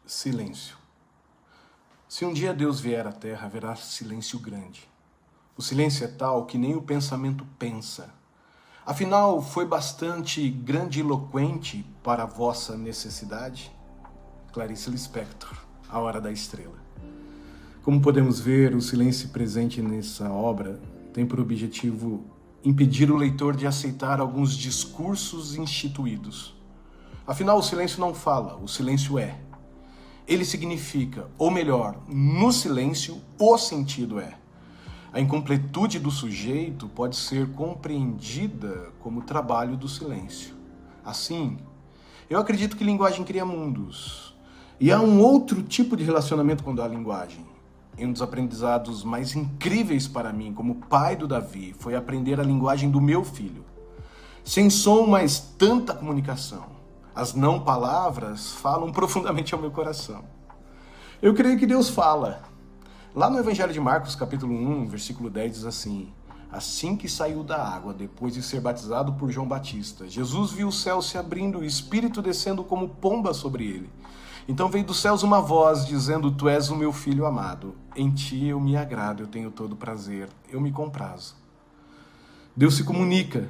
Silêncio. Se um dia Deus vier à terra, haverá silêncio grande. O silêncio é tal que nem o pensamento pensa. Afinal, foi bastante grandiloquente para a vossa necessidade? Clarice Lispector, A Hora da Estrela. Como podemos ver, o silêncio presente nessa obra tem por objetivo impedir o leitor de aceitar alguns discursos instituídos. Afinal, o silêncio não fala, o silêncio é. Ele significa, ou melhor, no silêncio, o sentido é. A incompletude do sujeito pode ser compreendida como trabalho do silêncio. Assim, eu acredito que linguagem cria mundos. E há um outro tipo de relacionamento com a linguagem. E um dos aprendizados mais incríveis para mim, como pai do Davi, foi aprender a linguagem do meu filho. Sem som, mas tanta comunicação. As não palavras falam profundamente ao meu coração. Eu creio que Deus fala. Lá no Evangelho de Marcos, capítulo 1, versículo 10, diz assim: assim que saiu da água, depois de ser batizado por João Batista, Jesus viu o céu se abrindo e o Espírito descendo como pomba sobre ele. Então veio dos céus uma voz dizendo: tu és o meu filho amado, em ti eu me agrado, eu tenho todo prazer, eu me comprazo. Deus se comunica,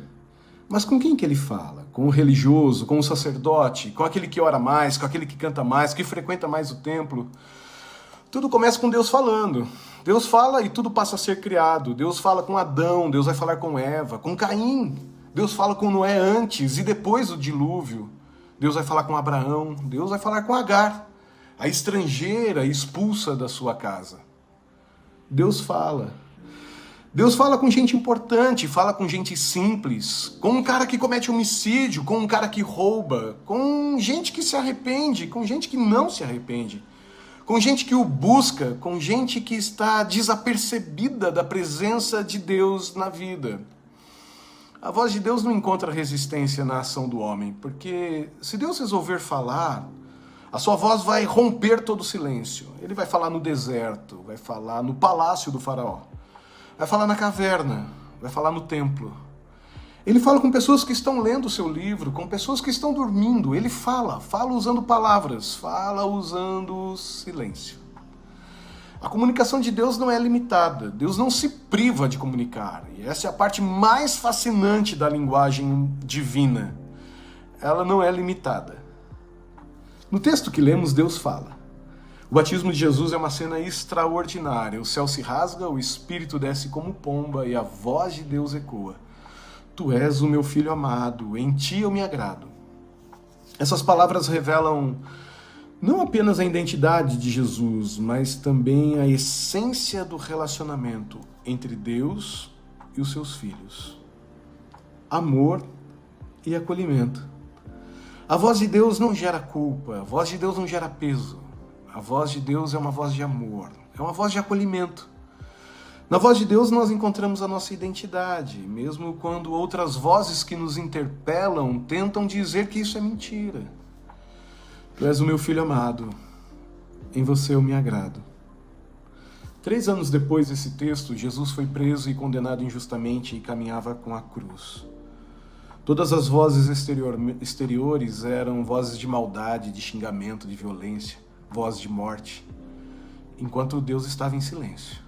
mas com quem que ele fala? Com o religioso, com o sacerdote, com aquele que ora mais, com aquele que canta mais, que frequenta mais o templo? Tudo começa com Deus falando. Deus fala e tudo passa a ser criado. Deus fala com Adão, Deus vai falar com Eva, com Caim. Deus fala com Noé antes e depois do dilúvio. Deus vai falar com Abraão, Deus vai falar com Agar, a estrangeira expulsa da sua casa. Deus fala. Deus fala com gente importante, fala com gente simples, com um cara que comete homicídio, com um cara que rouba, com gente que se arrepende, com gente que não se arrepende, com gente que o busca, com gente que está desapercebida da presença de Deus na vida. A voz de Deus não encontra resistência na ação do homem, porque se Deus resolver falar, a sua voz vai romper todo o silêncio. Ele vai falar no deserto, vai falar no palácio do faraó, vai falar na caverna, vai falar no templo. Ele fala com pessoas que estão lendo o seu livro, com pessoas que estão dormindo. Ele fala usando palavras, fala usando silêncio. A comunicação de Deus não é limitada. Deus não se priva de comunicar. E essa é a parte mais fascinante da linguagem divina. Ela não é limitada. No texto que lemos, Deus fala. O batismo de Jesus é uma cena extraordinária. O céu se rasga, o Espírito desce como pomba e a voz de Deus ecoa: tu és o meu filho amado, em ti eu me agrado. Essas palavras revelam não apenas a identidade de Jesus, mas também a essência do relacionamento entre Deus e os seus filhos. Amor e acolhimento. A voz de Deus não gera culpa, a voz de Deus não gera peso. A voz de Deus é uma voz de amor, é uma voz de acolhimento. Na voz de Deus nós encontramos a nossa identidade, mesmo quando outras vozes que nos interpelam tentam dizer que isso é mentira. Tu és o meu filho amado, em você eu me agrado. 3 anos depois desse texto, Jesus foi preso e condenado injustamente e caminhava com a cruz. Todas as vozes exteriores eram vozes de maldade, de xingamento, de violência, vozes de morte, enquanto Deus estava em silêncio.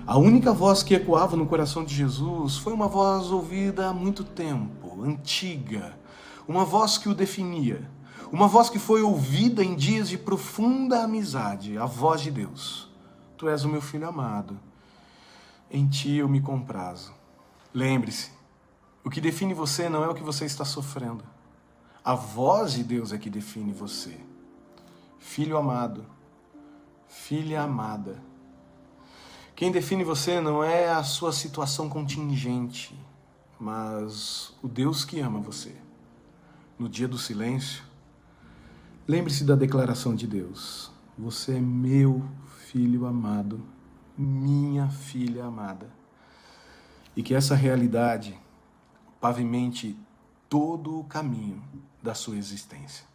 A única voz que ecoava no coração de Jesus foi uma voz ouvida há muito tempo, antiga, uma voz que o definia, uma voz que foi ouvida em dias de profunda amizade, a voz de Deus. Tu és o meu filho amado, em ti eu me comprazo. Lembre-se, o que define você não é o que você está sofrendo. A voz de Deus é que define você. Filho amado, filha amada. Quem define você não é a sua situação contingente, mas o Deus que ama você. No dia do silêncio, lembre-se da declaração de Deus: você é meu filho amado, minha filha amada. E que essa realidade pavimente todo o caminho da sua existência.